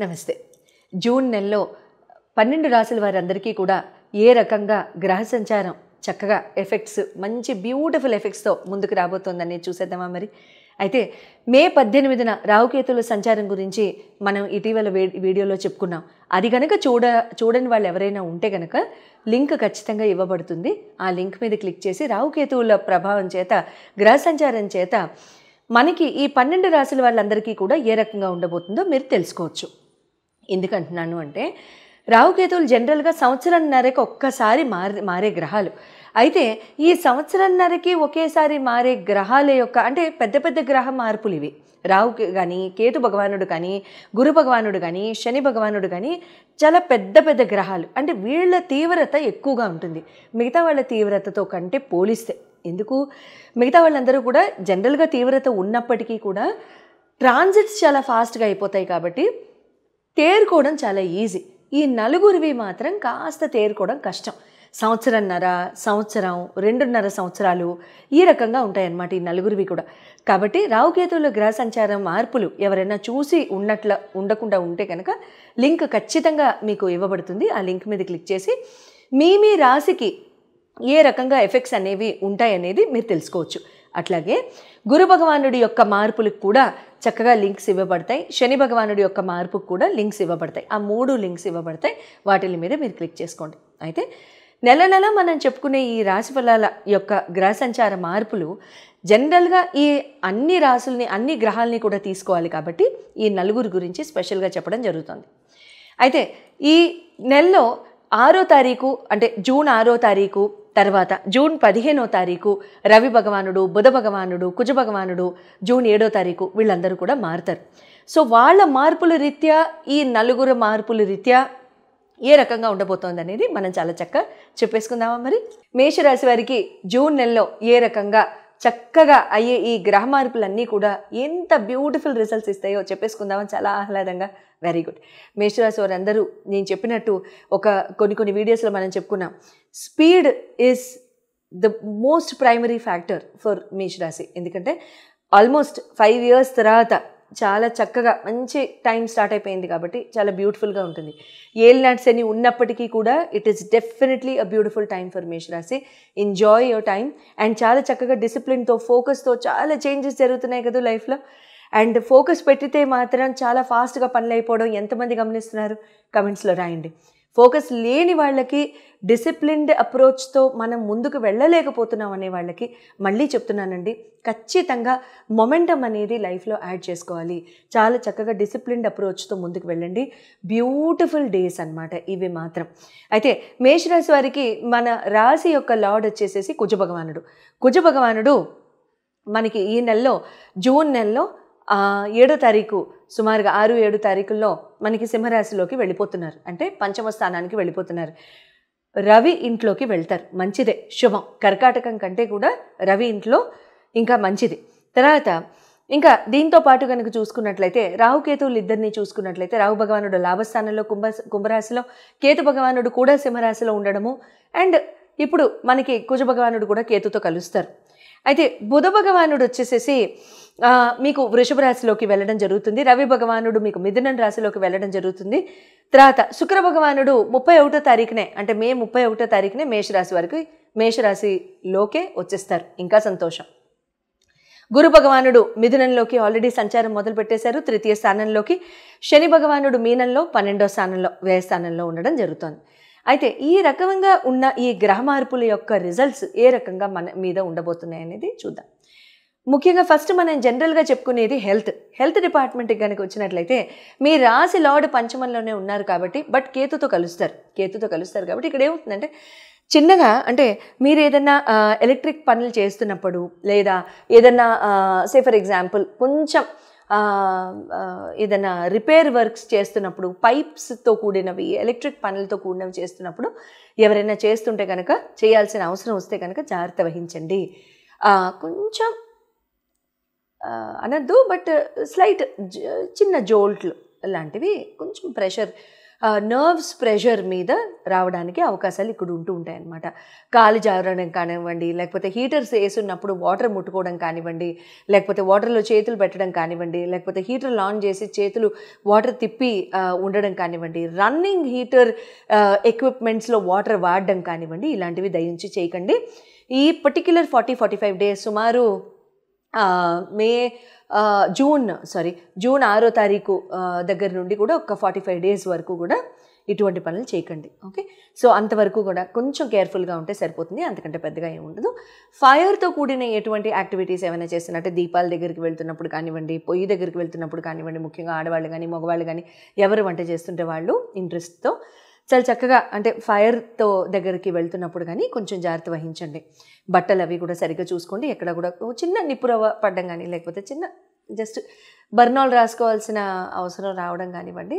నమస్తే. జూన్ నెలలో 12 రాశుల వారందరికీ కూడా ఏ రకంగా గ్రహ సంచారం చక్కగా ఎఫెక్ట్స్ మంచి బ్యూటిఫుల్ ఎఫెక్ట్స్తో ముందుకు రాబోతోందని చూసేద్దామా మరి. అయితే మే 18న రాహుకేతుల సంచారం గురించి మనం ఇటీవల వీడియోలో చెప్పుకున్నాం. అది కనుక చూడని వాళ్ళు ఎవరైనా ఉంటే కనుక లింక్ ఖచ్చితంగా ఇవ్వబడుతుంది. ఆ లింక్ మీద క్లిక్ చేసి రాహుకేతువుల ప్రభావం చేత గ్రహ సంచారం చేత మనకి ఈ 12 రాశుల వాళ్ళందరికీ కూడా ఏ రకంగా ఉండబోతుందో మీరు తెలుసుకోవచ్చు. ఎందుకంటున్నాను అంటే రాహుకేతువులు జనరల్గా సంవత్సరంన్నరకి ఒక్కసారి మారే గ్రహాలు. అయితే ఈ సంవత్సరంన్నరకి ఒకేసారి మారే గ్రహాల యొక్క అంటే పెద్ద పెద్ద గ్రహ మార్పులు ఇవి. రాహుకి కానీ, కేతు భగవానుడు కానీ, గురు భగవానుడు కానీ, శని భగవానుడు కానీ చాలా పెద్ద పెద్ద గ్రహాలు. అంటే వీళ్ళ తీవ్రత ఎక్కువగా ఉంటుంది మిగతా వాళ్ళ తీవ్రతతో కంటే పోలిస్తే. ఎందుకు? మిగతా వాళ్ళందరూ కూడా జనరల్గా తీవ్రత ఉన్నప్పటికీ కూడా ట్రాన్సిట్స్ చాలా ఫాస్ట్గా అయిపోతాయి కాబట్టి తేరుకోవడం చాలా ఈజీ. ఈ నలుగురివి మాత్రం కాస్త తేరుకోవడం కష్టం. సంవత్సరంన్నర, సంవత్సరం, 2.5 సంవత్సరాలు ఈ రకంగా ఉంటాయన్నమాట ఈ నలుగురివి కూడా. కాబట్టి రాహుకేతువుల గ్రహ సంచారం మార్పులు ఎవరైనా చూసి ఉండకుండా ఉంటే కనుక లింక్ ఖచ్చితంగా మీకు ఇవ్వబడుతుంది. ఆ లింక్ మీద క్లిక్ చేసి మీ రాశికి ఏ రకంగా ఎఫెక్ట్స్ అనేవి ఉంటాయనేది మీరు తెలుసుకోవచ్చు. అట్లాగే గురు భగవానుడి యొక్క మార్పులకు కూడా చక్కగా లింక్స్ ఇవ్వబడతాయి. శని భగవానుడి యొక్క మార్పుకు కూడా లింక్స్ ఇవ్వబడతాయి. ఆ 3 లింక్స్ ఇవ్వబడతాయి. వాటి మీద మీరు క్లిక్ చేసుకోండి. అయితే నెల నెల మనం చెప్పుకునే ఈ రాశి ఫలాల యొక్క గ్రహ సంచార మార్పులు జనరల్గా ఈ అన్ని రాశుల్ని అన్ని గ్రహాలని కూడా తీసుకోవాలి కాబట్టి ఈ నలుగురు గురించి స్పెషల్గా చెప్పడం జరుగుతుంది. అయితే ఈ నెలలో 6వ తారీఖు అంటే జూన్ 6వ తారీఖు తర్వాత జూన్ 15వ తారీఖు రవి భగవానుడు, బుధ భగవానుడు, కుజ భగవానుడు, జూన్ 7వ తారీఖు వీళ్ళందరూ కూడా మారుతారు. సో వాళ్ళ మార్పుల రీత్యా ఈ నలుగురు మార్పుల రీత్యా ఏ రకంగా ఉండబోతోంది అనేది మనం చాలా చక్కగా చెప్పేసుకుందామా మరి. మేషరాశి వారికి జూన్ నెలలో ఏ రకంగా చక్కగా అయ్యే ఈ గ్రహ మార్పులన్నీ కూడా ఎంత బ్యూటిఫుల్ రిజల్ట్స్ ఇస్తాయో చెప్పేసుకుందామని చాలా ఆహ్లాదంగా. Very good. మేషరాశి వారందరూ నేను చెప్పినట్టు కొన్ని వీడియోస్లో మనం చెప్పుకున్నాం, speed is the most primary factor for మేషరాశి. ఎందుకంటే ఆల్మోస్ట్ 5 years తర్వాత చాలా చక్కగా మంచి టైం స్టార్ట్ అయిపోయింది కాబట్టి చాలా బ్యూటిఫుల్గా ఉంటుంది. ఏలినాటి శని ఉన్నప్పటికీ కూడా it is definitely a beautiful time for మేషరాశి. ఎంజాయ్ యువర్ టైం అండ్ చాలా చక్కగా డిసిప్లిన్తో ఫోకస్తో చాలా చేంజెస్ జరుగుతున్నాయి కదా లైఫ్లో. అండ్ ఫోకస్ పెట్టితే మాత్రం చాలా ఫాస్ట్గా పనులు అయిపోవడం ఎంతమంది గమనిస్తున్నారు? కమెంట్స్లో రాయండి. ఫోకస్ లేని వాళ్ళకి, డిసిప్లిన్డ్ అప్రోచ్తో మనం ముందుకు వెళ్ళలేకపోతున్నాం అనే వాళ్ళకి మళ్ళీ చెప్తున్నానండి, ఖచ్చితంగా మొమెంటమ్ అనేది లైఫ్లో యాడ్ చేసుకోవాలి. చాలా చక్కగా డిసిప్లిన్డ్ అప్రోచ్తో ముందుకు వెళ్ళండి. బ్యూటిఫుల్ డేస్ అన్నమాట ఇవి మాత్రం. అయితే మేషరాశి వారికి మన రాశి యొక్క లార్డ్ వచ్చేసేసి కుజ భగవానుడు. కుజ భగవానుడు మనకి ఈ నెలలో జూన్ నెలలో 7వ తారీఖు సుమారుగా 6-7 తారీఖుల్లో మనకి సింహరాశిలోకి వెళ్ళిపోతున్నారు. అంటే పంచమ స్థానానికి వెళ్ళిపోతున్నారు. రవి ఇంట్లోకి వెళ్తారు. మంచిదే, శుభం. కర్కాటకం కంటే కూడా రవి ఇంట్లో ఇంకా మంచిది. తర్వాత ఇంకా దీంతో పాటు కనుక చూసుకున్నట్లయితే రాహుకేతువులు ఇద్దరిని చూసుకున్నట్లయితే రాహు భగవానుడు లాభస్థానంలో కుంభరాశిలో, కేతు భగవానుడు కూడా సింహరాశిలో ఉండడము, అండ్ ఇప్పుడు మనకి కుజ భగవానుడు కూడా కేతుతో కలుస్తారు. అయితే బుధ భగవానుడు వచ్చేసేసి మీకు వృషభ రాశిలోకి వెళ్ళడం జరుగుతుంది. రవి భగవానుడు మీకు మిథునం రాశిలోకి వెళ్ళడం జరుగుతుంది. తర్వాత శుక్ర భగవానుడు 31వ తారీఖునే అంటే మే 31వ తారీఖునే మేషరాశి వారికి మేషరాశిలోకే వచ్చేస్తారు. ఇంకా సంతోషం. గురు భగవానుడు మిథునంలోకి ఆల్రెడీ సంచారం మొదలు పెట్టేశారు, 3వ స్థానంలోకి. శని భగవానుడు మీనంలో 12వ స్థానంలో వ్యయస్థానంలో ఉండడం జరుగుతుంది. అయితే ఈ రకంగా ఉన్న ఈ గ్రహ మార్పుల యొక్క రిజల్ట్స్ ఏ రకంగా మన మీద ఉండబోతున్నాయి అనేది చూద్దాం. ముఖ్యంగా ఫస్ట్ మనం జనరల్గా చెప్పుకునేది హెల్త్ డిపార్ట్మెంట్కి కనుక వచ్చినట్లయితే మీ రాశి లార్డ్ పంచమంలోనే ఉన్నారు కాబట్టి బట్ కేతుతో కలుస్తారు కాబట్టి ఇక్కడ ఏమవుతుందంటే చిన్నగా అంటే మీరు ఏదన్నా ఎలక్ట్రిక్ పనులు చేస్తున్నప్పుడు లేదా ఏదన్నా ఫర్ ఎగ్జాంపుల్ కొంచెం ఏదైనా రిపేర్ వర్క్స్ చేస్తున్నప్పుడు, పైప్స్తో కూడినవి ఎలక్ట్రిక్ పనులతో కూడినవి చేస్తున్నప్పుడు ఎవరైనా చేస్తుంటే కనుక చేయాల్సిన అవసరం వస్తే కనుక జాగ్రత్త వహించండి. కొంచెం అనద్దు బట్ స్లైట్ చిన్న జోల్ట్లు లాంటివి, కొంచెం ప్రెషర్ నర్వ్స్ ప్రెషర్ మీద రావడానికి అవకాశాలు ఇక్కడ ఉంటూ ఉంటాయి అన్నమాట. కాలు జారడం కానివ్వండి, లేకపోతే హీటర్స్ వేసున్నప్పుడు వాటర్ ముట్టుకోవడం కానివ్వండి, లేకపోతే వాటర్లో చేతులు పెట్టడం కానివ్వండి, లేకపోతే హీటర్లు ఆన్ చేసి చేతులు వాటర్ తిప్పి ఉండడం కానివ్వండి, రన్నింగ్ హీటర్ ఎక్విప్మెంట్స్లో వాటర్ వాడడం కానివ్వండి, ఇలాంటివి దయించి చేయకండి. ఈ పర్టిక్యులర్ 40-45 డేస్ సుమారు జూన్ 6వ తారీఖు దగ్గర నుండి కూడా ఒక 45 డేస్ వరకు కూడా ఇటువంటి పనులు చేయకండి. ఓకే, సో అంతవరకు కూడా కొంచెం కేర్ఫుల్గా ఉంటే సరిపోతుంది, అంతకంటే పెద్దగా ఏమి ఉండదు. ఫైర్తో కూడిన ఎటువంటి యాక్టివిటీస్ ఏమైనా చేస్తున్నట్టే దీపాల దగ్గరికి వెళ్తున్నప్పుడు కానివ్వండి, పొయ్యి దగ్గరికి వెళ్తున్నప్పుడు కానివ్వండి, ముఖ్యంగా ఆడవాళ్ళు కానీ మగవాళ్ళు కానీ ఎవరు వంట చేస్తుంటే వాళ్ళు ఇంట్రెస్ట్తో చాలా చక్కగా అంటే ఫైర్తో దగ్గరికి వెళ్తున్నప్పుడు కానీ కొంచెం జాగ్రత్త వహించండి. బట్టలు అవి కూడా సరిగ్గా చూసుకోండి. ఎక్కడ కూడా చిన్న నిప్పురవ్వ పడ్డం కానీ, లేకపోతే చిన్న జస్ట్ బర్నాల్ రాసుకోవాల్సిన అవసరం రావడం కానివ్వండి,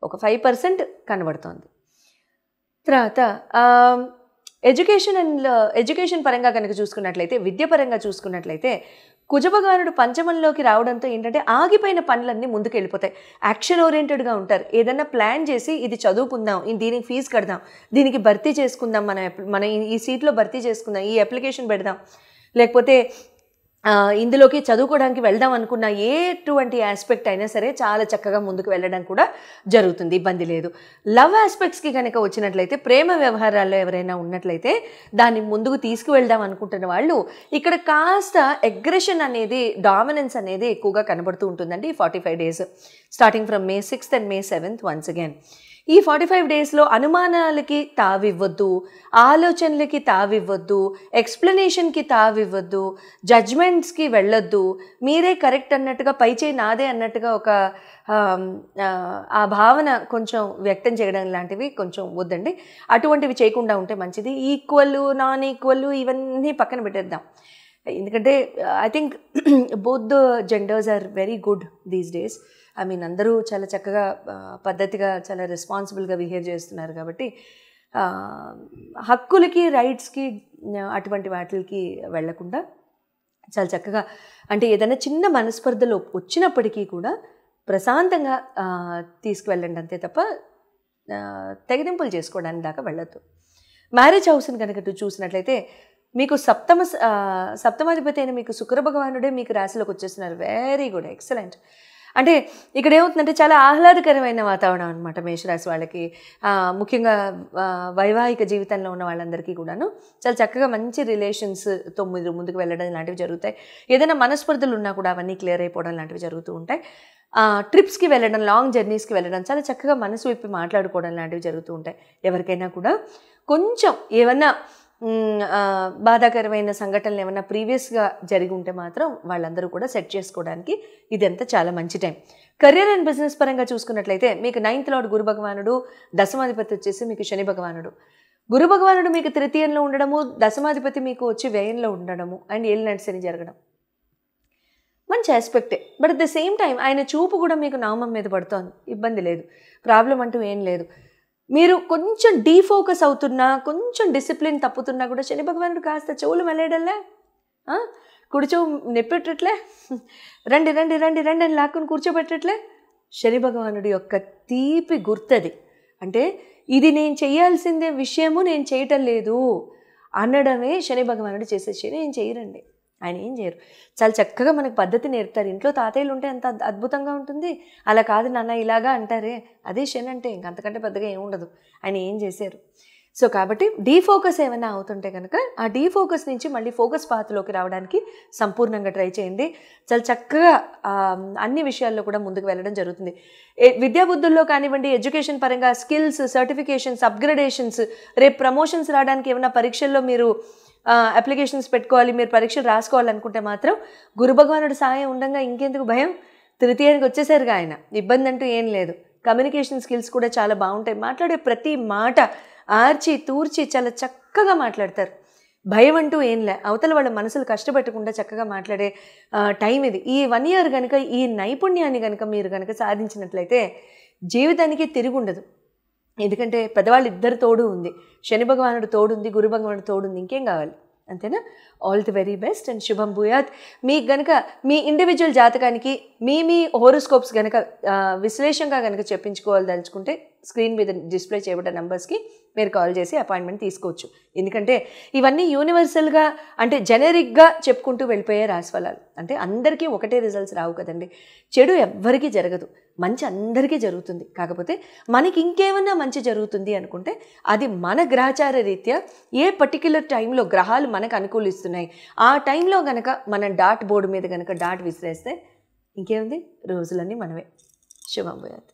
ఒక 5% కనబడుతోంది. తర్వాత ఎడ్యుకేషన్ పరంగా కనుక చూసుకున్నట్లయితే, విద్య పరంగా చూసుకున్నట్లయితే కుజభగవానుడు పంచమంలోకి రావడంతో ఏంటంటే ఆగిపోయిన పనులన్నీ ముందుకు వెళ్ళిపోతాయి. యాక్షన్ ఓరియంటెడ్గా ఉంటారు. ఏదన్నా ప్లాన్ చేసి ఇది చదువుకుందాం, దీనికి ఫీజు కడదాం, దీనికి భర్తీ చేసుకుందాం, మన ఈ సీట్లో భర్తీ చేసుకుందాం, ఈ అప్లికేషన్ పెడదాం, లేకపోతే ఇందులోకి చదువుకోవడానికి వెళ్దాం అనుకున్న ఎటువంటి ఆస్పెక్ట్ అయినా సరే చాలా చక్కగా ముందుకు వెళ్ళడం కూడా జరుగుతుంది, ఇబ్బంది లేదు. లవ్ ఆస్పెక్ట్స్కి కనుక వచ్చినట్లయితే, ప్రేమ వ్యవహారాల్లో ఎవరైనా ఉన్నట్లయితే దాన్ని ముందుకు తీసుకువెళ్దాం అనుకుంటున్న వాళ్ళు ఇక్కడ కాస్త అగ్రెషన్ అనేది, డామినెన్స్ అనేది ఎక్కువగా కనబడుతూ ఉంటుందండి ఈ 45 days, starting from May 6th and May 7th once again. ఈ 45 డేస్లో అనుమానాలకి తావివ్వద్దు, ఆలోచనలకి తావివ్వద్దు, ఎక్స్ప్లెనేషన్కి తావివ్వద్దు, జడ్జ్మెంట్స్కి వెళ్ళొద్దు. మీరే కరెక్ట్ అన్నట్టుగా, పైచేయి నాదే అన్నట్టుగా ఒక ఆ భావన కొంచెం వ్యక్తం చేయడం లాంటివి కొంచెం వద్దండి. అటువంటివి చేయకుండా ఉంటే మంచిది. ఈక్వల్, నాన్ ఈక్వల్ ఇవన్నీ పక్కన పెట్టేద్దాం. ఎందుకంటే I think both the genders are very good these days. I mean అందరూ చాలా చక్కగా పద్ధతిగా చాలా రెస్పాన్సిబుల్గా బిహేవ్ చేస్తున్నారు కాబట్టి హక్కులకి, రైట్స్కి, అటువంటి వాటికి వెళ్లకుండా చాలా చక్కగా అంటే ఏదైనా చిన్న మనస్పర్ధలు వచ్చినప్పటికీ కూడా ప్రశాంతంగా తీసుకువెళ్ళండి అంతే తప్ప తెగదింపులు చేసుకోవడానికి దాకా వెళ్ళొద్దు. మ్యారేజ్ హౌస్ని కనుక చూసినట్లయితే మీకు సప్తమాధిపతి అయిన మీకు శుక్ర భగవానుడే మీకు రాశిలోకి వచ్చేస్తున్నారు. Very good, excellent. అంటే ఇక్కడ ఏమవుతుందంటే చాలా ఆహ్లాదకరమైన వాతావరణం అనమాట మేషరాశి వాళ్ళకి. ముఖ్యంగా వైవాహిక జీవితంలో ఉన్న వాళ్ళందరికీ కూడాను చాలా చక్కగా మంచి రిలేషన్స్తో ముందుకు వెళ్ళడం లాంటివి జరుగుతాయి. ఏదైనా మనస్పర్ధలు ఉన్నా కూడా అవన్నీ క్లియర్ అయిపోవడం లాంటివి జరుగుతూ ఉంటాయి. ట్రిప్స్కి వెళ్ళడం, లాంగ్ జర్నీస్కి వెళ్ళడం, చాలా చక్కగా మనసు విప్పి మాట్లాడుకోవడం లాంటివి జరుగుతూ ఉంటాయి. ఎవరికైనా కూడా కొంచెం ఏమన్నా బాధాకరమైన సంఘటనలు ఏమన్నా ప్రీవియస్గా జరిగి ఉంటే మాత్రం వాళ్ళందరూ కూడా సెట్ చేసుకోవడానికి ఇదంతా చాలా మంచి టైం. కెరీర్ అండ్ బిజినెస్ పరంగా చూసుకున్నట్లయితే మీకు 9th లార్డ్ గురు భగవానుడు, దశమాధిపతి వచ్చేసి మీకు శని భగవానుడు. గురు భగవానుడు మీకు తృతీయంలో ఉండడము, దశమాధిపతి మీకు వచ్చి వ్యయంలో ఉండడము అండ్ ఏలినాటి శని జరగడం మంచి ఆస్పెక్టే. But at the same time ఆయన చూపు కూడా మీకు నామం మీద పడుతోంది, ఇబ్బంది లేదు, ప్రాబ్లం అంటూ ఏం లేదు. మీరు కొంచెం డీఫోకస్ అవుతున్నా, కొంచెం డిసిప్లిన్ తప్పుతున్నా కూడా శని భగవానుడు కాస్త చెవులు మెలేయడంలే, కుడి చెవు నెప్పెట్టట్లే, రండి రండి రండి రండి అని లాక్కుని కూర్చోబెట్టట్లే. శని భగవానుడి యొక్క తీపి గుర్తది. అంటే ఇది నేను చేయాల్సిందే విషయము నేను చేయటం లేదు అనడమే శని భగవానుడు చేసే. శని ఏం చేయరండి, ఆయన ఏం చేయరు. చాలా చక్కగా మనకు పద్ధతి నేర్పుతారు. ఇంట్లో తాతయ్యలు ఉంటే ఎంత అద్భుతంగా ఉంటుంది. అలా కాదు నాన్న ఇలాగా అంటారే, అదే శని అంటే ఇంకంతకంటే పెద్దగా ఏముండదు. ఆయన ఏం చేశారు. సో కాబట్టి డీఫోకస్ ఏమైనా అవుతుంటే కనుక ఆ డీఫోకస్ నుంచి మళ్ళీ ఫోకస్ పాత్లోకి రావడానికి సంపూర్ణంగా ట్రై చేయండి. చాలా చక్కగా అన్ని విషయాల్లో కూడా ముందుకు వెళ్ళడం జరుగుతుంది. విద్యాబుద్ధుల్లో కానివ్వండి, ఎడ్యుకేషన్ పరంగా స్కిల్స్, సర్టిఫికేషన్స్, అప్గ్రేడేషన్స్, రేపు ప్రమోషన్స్ రావడానికి ఏమైనా పరీక్షల్లో మీరు అప్లికేషన్స్ పెట్టుకోవాలి, మీరు పరీక్షలు రాసుకోవాలనుకుంటే మాత్రం గురు భగవానుడి సహాయం ఉండగా ఇంకెందుకు భయం. తృతీయానికి వచ్చేసరిగా ఆయన ఇబ్బంది అంటూ ఏం లేదు. కమ్యూనికేషన్ స్కిల్స్ కూడా చాలా బాగుంటాయి. మాట్లాడే ప్రతి మాట ఆర్చి తూర్చి చాలా చక్కగా మాట్లాడతారు. భయం అంటూ ఏం లే. అవతల వాళ్ళ మనసులు కష్టపెట్టకుండా చక్కగా మాట్లాడే టైం ఇది. ఈ 1 year కనుక ఈ నైపుణ్యాన్ని కనుక మీరు కనుక సాధించినట్లయితే జీవితానికి తిరుగుండదు. ఎందుకంటే పెద్దవాళ్ళు ఇద్దరు తోడు ఉంది, శని భగవానుడు తోడు ఉంది, గురు భగవానుడు తోడు ఉంది, ఇంకేం కావాలి, అంతేనా? All the very best and శుభం భూయాత్. మీకు కనుక మీ ఇండివిజువల్ జాతకానికి మీ హోరోస్కోప్స్ కనుక విశ్లేషంగా కనుక చెప్పించుకోవాలి దలుచుకుంటే స్క్రీన్ మీద డిస్ప్లే చేయబడ్డ నెంబర్స్కి మీరు కాల్ చేసి అపాయింట్మెంట్ తీసుకోవచ్చు. ఎందుకంటే ఇవన్నీ యూనివర్సల్గా అంటే జెనరిక్గా చెప్పుకుంటూ వెళ్ళిపోయే రాశిఫలాలు. అంటే అందరికీ ఒకటే రిజల్ట్స్ రావు కదండి. చెడు ఎవ్వరికీ జరగదు, మంచి అందరికీ జరుగుతుంది. కాకపోతే మనకి ఇంకేమన్నా మంచి జరుగుతుంది అనుకుంటే అది మన గ్రహచార రీత్యా ఏ పర్టిక్యులర్ టైంలో గ్రహాలు మనకు అనుకూలిస్తున్నాయి, ఆ టైంలో కనుక మనం డాట్ బోర్డు మీద కనుక డాట్ విసిరేస్తే ఇంకేముంది, రోజులన్నీ మనమే. శుభం భూయాత్.